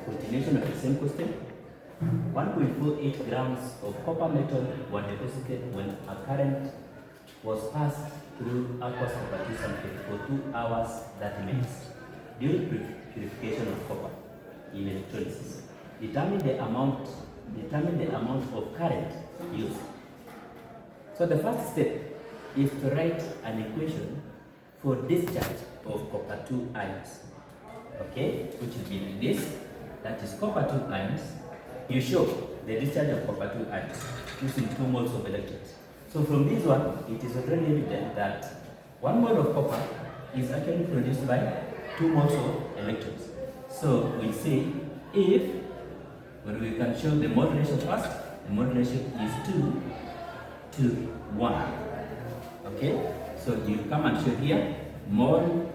continuation of the same question. 1.48 grams of copper metal were deposited when a current was passed through aqueous copper sulfate for 2 hours 30 minutes. During purification of copper in electrolysis, determine the amount of current used. So the first step is to write an equation for discharge of copper 2 ions. Okay, which will be like this. That is copper 2 ions. You show the discharge of copper 2 ions using 2 moles of electrons. So from this one, it is already evident that 1 mole of copper is actually produced by 2 moles of electrons. So we say if, when we can show the mole ratio first, the mole ratio is 2 to 1. Okay, so you come and show here mole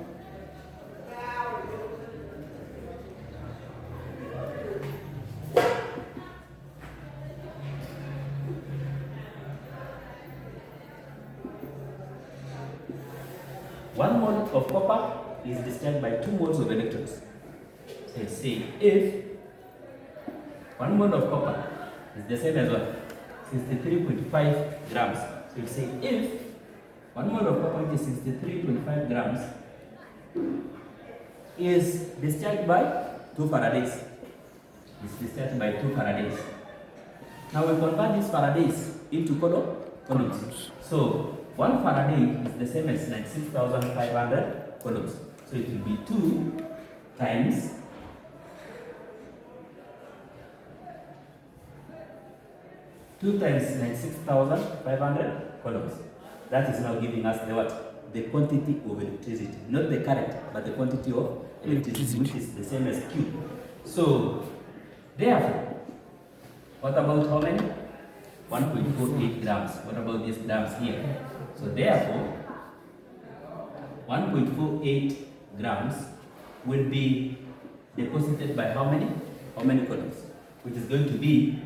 One mole of copper is discharged by 2 moles of electrons. So say if 1 mole of copper is the same as what? 63.5 grams. So you say if 1 mole of copper, which is 63.5 grams, is discharged by 2 Faradays. It's discharged by 2 Faradays. Now we convert these Faradays into coulombs. So 1 Faraday is the same as 96,500 coulombs. So it will be 2 times 96,500 coulombs. That is now giving us the what? The quantity of electricity. Not the current, but the quantity of electricity, which is the same as Q. So, therefore, what about how many? 1.48 grams. What about these grams here? So therefore, 1.48 grams will be deposited by how many? How many coulombs? Which is going to be,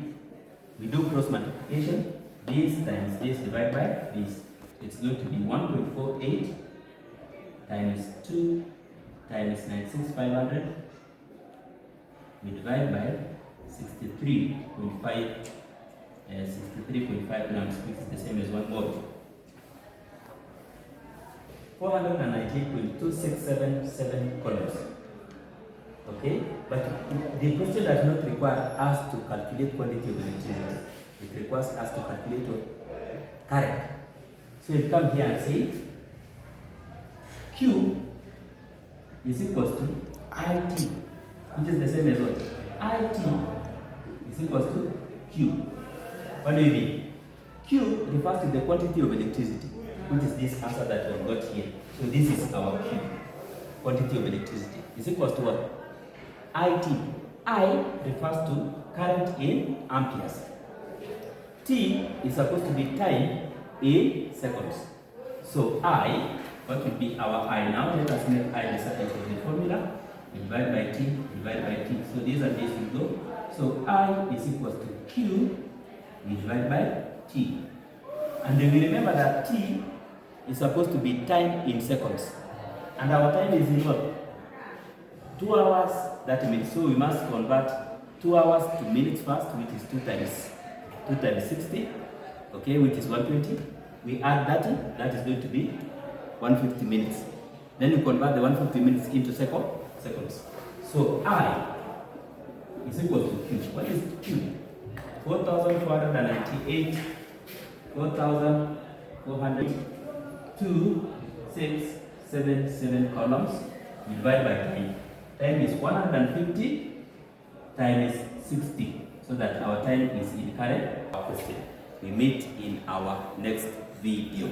we do cross multiplication, this times this divided by this. It's going to be 1.48 times 2 times 96,500. We divide by 63.5 grams, which is the same as 1 mole. 498.2677 coulombs. Okay, but the question does not require us to calculate quantity of electricity. It requires us to calculate current. So you come here and say Q is equals to IT, which is the same as what? IT is equals to Q. What do you mean? Q refers to the quantity of electricity, which is this answer that we have got here. So this is our Q, quantity of electricity, is equals to what? IT. I refers to current in amperes. T is supposed to be time in seconds. So I, what will be our I now? Let us make I the circle of the formula. Divide by T, divide by T. So these and these will go. So I is equals to Q divided by T. And then we remember that T is supposed to be time in seconds. And our time is in what? 2 hours, 30 minutes. So we must convert 2 hours to minutes first, which is 2 times 60, okay, which is 120. We add 30, that is going to be 150 minutes. Then we convert the 150 minutes into seconds. So I is equal to Q. What is Q? 4,498, 4,400,277 coulombs divided by time. Time is 150 times 60, so that our time is in current question. We meet in our next video.